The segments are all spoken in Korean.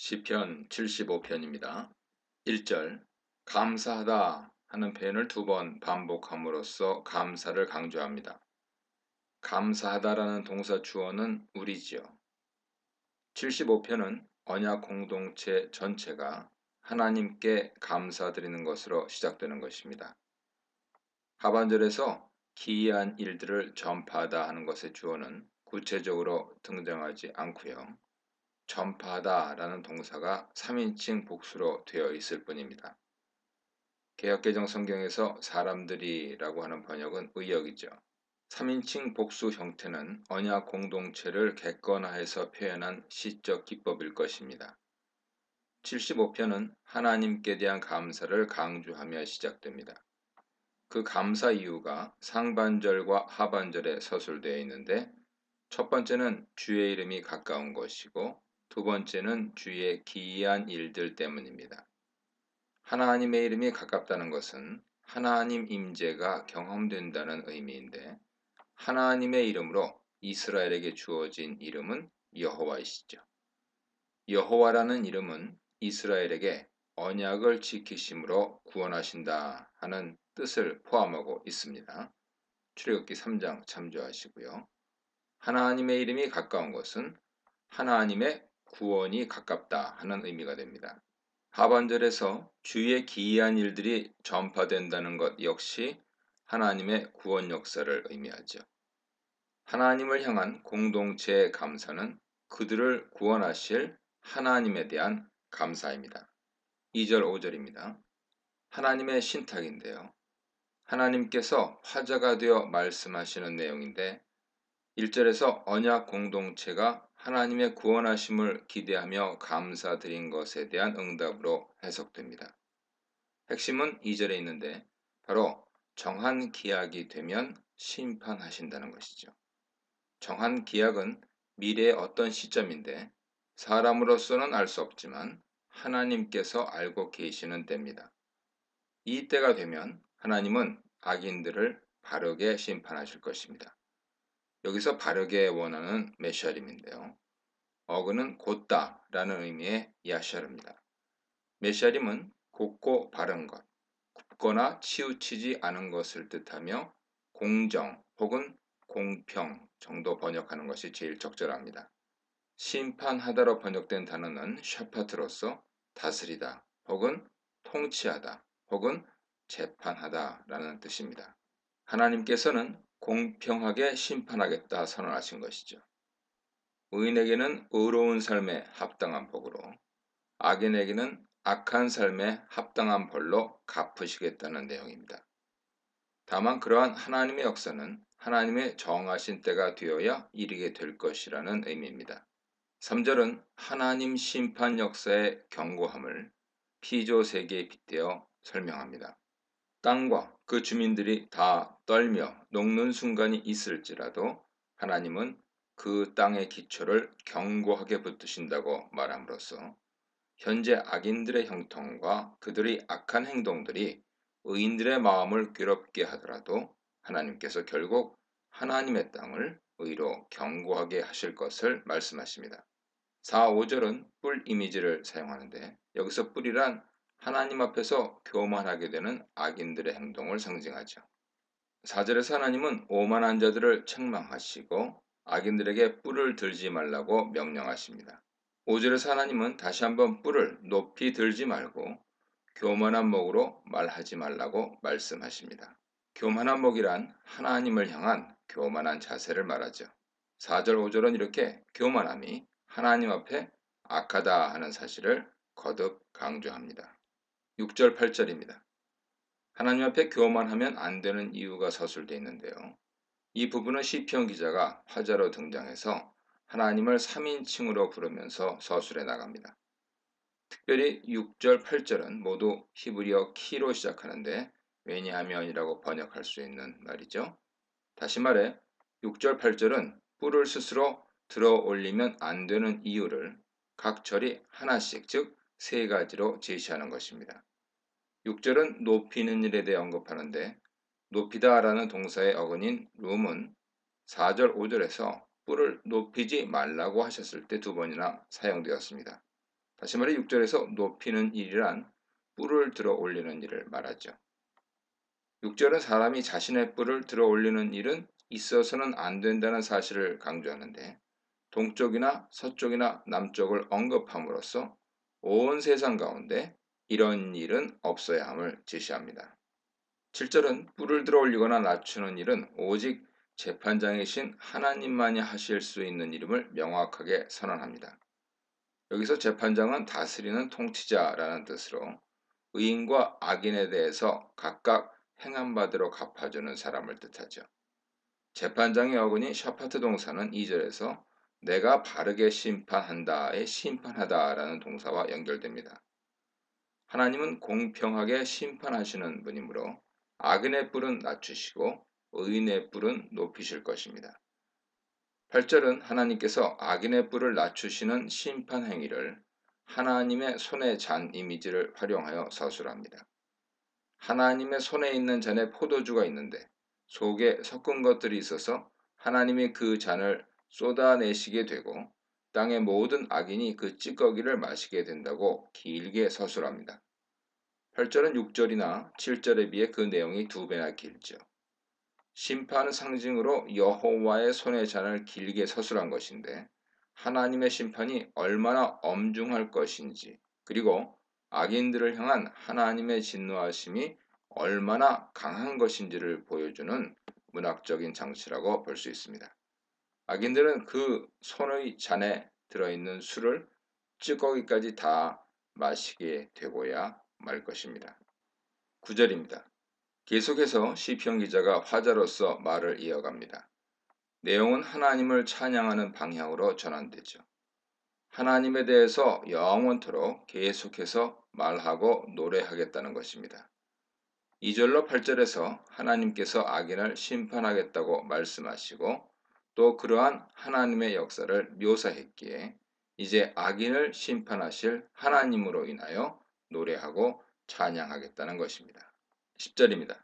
시편 75편입니다. 1절 감사하다 하는 표현을 두 번 반복함으로써 감사를 강조합니다. 감사하다라는 동사 주어는 우리지요. 75편은 언약 공동체 전체가 하나님께 감사드리는 것으로 시작되는 것입니다. 하반절에서 기이한 일들을 전파하다 하는 것의 주어는 구체적으로 등장하지 않고요. 전파하다 라는 동사가 3인칭 복수로 되어 있을 뿐입니다. 개역개정 성경에서 사람들이 라고 하는 번역은 의역이죠. 3인칭 복수 형태는 언약 공동체를 객관화해서 표현한 시적 기법일 것입니다. 75편은 하나님께 대한 감사를 강조하며 시작됩니다. 그 감사 이유가 상반절과 하반절에 서술되어 있는데 첫 번째는 주의 이름이 가까운 것이고 두 번째는 주의 기이한 일들 때문입니다. 하나님의 이름이 가깝다는 것은 하나님 임재가 경험된다는 의미인데 하나님의 이름으로 이스라엘에게 주어진 이름은 여호와이시죠. 여호와라는 이름은 이스라엘에게 언약을 지키심으로 구원하신다 하는 뜻을 포함하고 있습니다. 출애굽기 3장 참조하시고요. 하나님의 이름이 가까운 것은 하나님의 구원이 가깝다 하는 의미가 됩니다. 하반절에서 주의 기이한 일들이 전파된다는 것 역시 하나님의 구원 역사를 의미하죠. 하나님을 향한 공동체의 감사는 그들을 구원하실 하나님에 대한 감사입니다. 2절, 5절입니다. 하나님의 신탁인데요. 하나님께서 화자가 되어 말씀하시는 내용인데 1절에서 언약 공동체가 하나님의 구원하심을 기대하며 감사드린 것에 대한 응답으로 해석됩니다. 핵심은 2절에 있는데 바로 정한 기약이 되면 심판하신다는 것이죠. 정한 기약은 미래의 어떤 시점인데 사람으로서는 알 수 없지만 하나님께서 알고 계시는 때입니다. 이 때가 되면 하나님은 악인들을 바르게 심판하실 것입니다. 여기서 바르게 원하는 메시아림인데요. 어근은 곧다 라는 의미의 야샤르입니다. 메시아림은 곧고 바른 것, 굽거나 치우치지 않은 것을 뜻하며 공정 혹은 공평 정도 번역하는 것이 제일 적절합니다. 심판하다로 번역된 단어는 샤파트로서 다스리다 혹은 통치하다 혹은 재판하다 라는 뜻입니다. 하나님께서는 공평하게 심판하겠다 선언하신 것이죠. 의인에게는 의로운 삶에 합당한 복으로 악인에게는 악한 삶에 합당한 벌로 갚으시겠다는 내용입니다. 다만 그러한 하나님의 역사는 하나님의 정하신 때가 되어야 이르게 될 것이라는 의미입니다. 3절은 하나님 심판 역사의 견고함을 피조 세계에 빗대어 설명합니다. 땅과 그 주민들이 다 떨며 녹는 순간이 있을지라도 하나님은 그 땅의 기초를 견고하게 붙드신다고 말함으로써 현재 악인들의 형통과 그들의 악한 행동들이 의인들의 마음을 괴롭게 하더라도 하나님께서 결국 하나님의 땅을 의로 견고하게 하실 것을 말씀하십니다. 4, 5절은 뿔 이미지를 사용하는데 여기서 뿔이란 하나님 앞에서 교만하게 되는 악인들의 행동을 상징하죠. 4절에서 하나님은 오만한 자들을 책망하시고 악인들에게 뿔을 들지 말라고 명령하십니다. 5절에서 하나님은 다시 한번 뿔을 높이 들지 말고 교만한 목으로 말하지 말라고 말씀하십니다. 교만한 목이란 하나님을 향한 교만한 자세를 말하죠. 4절, 5절은 이렇게 교만함이 하나님 앞에 악하다 하는 사실을 거듭 강조합니다. 6절, 8절입니다. 하나님 앞에 교만하면 안 되는 이유가 서술되어 있는데요. 이 부분은 시편 기자가 화자로 등장해서 하나님을 3인칭으로 부르면서 서술해 나갑니다. 특별히 6절, 8절은 모두 히브리어 키로 시작하는데 왜냐하면이라고 번역할 수 있는 말이죠. 다시 말해 6절, 8절은 뿔을 스스로 들어 올리면 안 되는 이유를 각 절이 하나씩 즉 세 가지로 제시하는 것입니다. 6절은 높이는 일에 대해 언급하는데 높이다라는 동사의 어근인 룸은 4절, 5절에서 뿔을 높이지 말라고 하셨을 때 두 번이나 사용되었습니다. 다시 말해 6절에서 높이는 일이란 뿔을 들어 올리는 일을 말하죠. 6절은 사람이 자신의 뿔을 들어 올리는 일은 있어서는 안 된다는 사실을 강조하는데 동쪽이나 서쪽이나 남쪽을 언급함으로써 온 세상 가운데 이런 일은 없어야 함을 제시합니다. 7절은 뿔을 들어 올리거나 낮추는 일은 오직 재판장이신 하나님만이 하실 수 있는 일임을 명확하게 선언합니다. 여기서 재판장은 다스리는 통치자라는 뜻으로 의인과 악인에 대해서 각각 행한 바대로 갚아주는 사람을 뜻하죠. 재판장의 어근이 샤파트 동사는 2절에서 내가 바르게 심판한다의 심판하다라는 동사와 연결됩니다. 하나님은 공평하게 심판하시는 분이므로 악인의 뿔은 낮추시고 의인의 뿔은 높이실 것입니다. 8절은 하나님께서 악인의 뿔을 낮추시는 심판 행위를 하나님의 손에 잔 이미지를 활용하여 서술합니다. 하나님의 손에 있는 잔에 포도주가 있는데 속에 섞은 것들이 있어서 하나님이 그 잔을 쏟아내시게 되고 땅의 모든 악인이 그 찌꺼기를 마시게 된다고 길게 서술합니다. 8절은 6절이나 7절에 비해 그 내용이 2배나 길죠. 심판은 상징으로 여호와의 손의 잔을 길게 서술한 것인데 하나님의 심판이 얼마나 엄중할 것인지 그리고 악인들을 향한 하나님의 진노하심이 얼마나 강한 것인지를 보여주는 문학적인 장치라고 볼 수 있습니다. 악인들은 그 손의 잔에 들어있는 술을 찌꺼기까지 다 마시게 되고야 말 것입니다. 9절입니다. 계속해서 시편 기자가 화자로서 말을 이어갑니다. 내용은 하나님을 찬양하는 방향으로 전환되죠. 하나님에 대해서 영원토록 계속해서 말하고 노래하겠다는 것입니다. 2절로 8절에서 하나님께서 악인을 심판하겠다고 말씀하시고 또 그러한 하나님의 역사를 묘사했기에 이제 악인을 심판하실 하나님으로 인하여 노래하고 찬양하겠다는 것입니다. 10절입니다.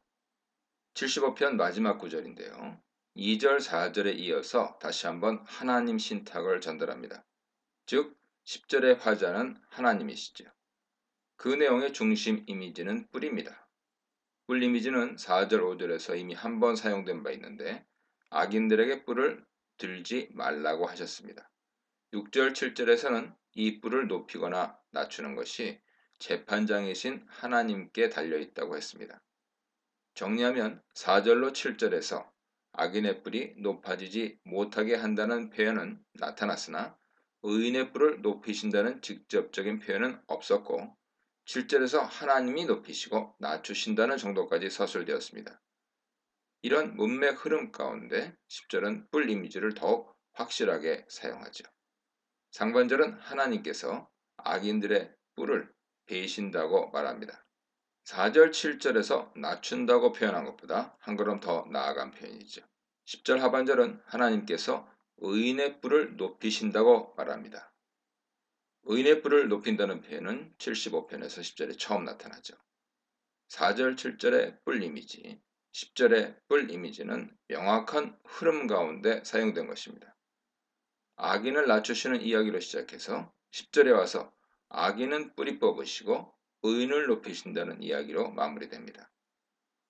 75편 마지막 구절인데요. 2절, 4절에 이어서 다시 한번 하나님 신탁을 전달합니다. 즉 10절의 화자는 하나님이시죠. 그 내용의 중심 이미지는 뿔입니다. 뿔 이미지는 4절, 5절에서 이미 한 번 사용된 바 있는데 악인들에게 뿔을 들지 말라고 하셨습니다. 6절, 7절에서는 이 뿔을 높이거나 낮추는 것이 재판장이신 하나님께 달려있다고 했습니다. 정리하면 4절로 7절에서 악인의 뿔이 높아지지 못하게 한다는 표현은 나타났으나 의인의 뿔을 높이신다는 직접적인 표현은 없었고 7절에서 하나님이 높이시고 낮추신다는 정도까지 서술되었습니다. 이런 문맥 흐름 가운데 10절은 뿔 이미지를 더욱 확실하게 사용하죠. 상반절은 하나님께서 악인들의 뿔을 베이신다고 말합니다. 4절, 7절에서 낮춘다고 표현한 것보다 한 걸음 더 나아간 표현이죠. 10절 하반절은 하나님께서 의인의 뿔을 높이신다고 말합니다. 의인의 뿔을 높인다는 표현은 75편에서 10절에 처음 나타나죠. 4절, 7절의 뿔 이미지, 10절의 뿔 이미지는 명확한 흐름 가운데 사용된 것입니다. 악인을 낮추시는 이야기로 시작해서 10절에 와서 악인은 뿌리 뽑으시고 의인을 높이신다는 이야기로 마무리됩니다.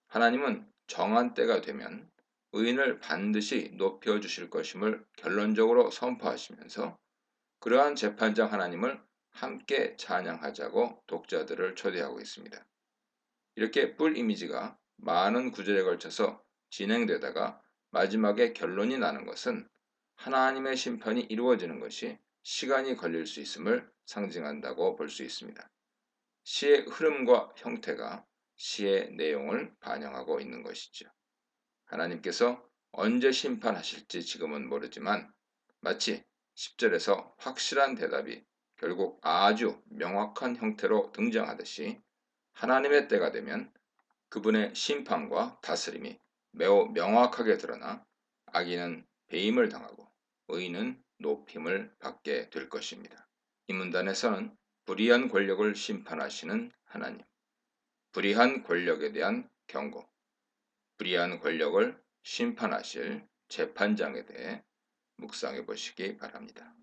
하나님은 정한 때가 되면 의인을 반드시 높여주실 것임을 결론적으로 선포하시면서 그러한 재판장 하나님을 함께 찬양하자고 독자들을 초대하고 있습니다. 이렇게 뿔 이미지가 많은 구절에 걸쳐서 진행되다가 마지막에 결론이 나는 것은 하나님의 심판이 이루어지는 것이 시간이 걸릴 수 있음을 상징한다고 볼 수 있습니다. 시의 흐름과 형태가 시의 내용을 반영하고 있는 것이죠. 하나님께서 언제 심판하실지 지금은 모르지만 마치 10절에서 확실한 대답이 결국 아주 명확한 형태로 등장하듯이 하나님의 때가 되면 그분의 심판과 다스림이 매우 명확하게 드러나 악인은 배임을 당하고 의인은 높임을 받게 될 것입니다. 이 문단에서는 불의한 권력을 심판하시는 하나님, 불의한 권력에 대한 경고, 불의한 권력을 심판하실 재판장에 대해 묵상해 보시기 바랍니다.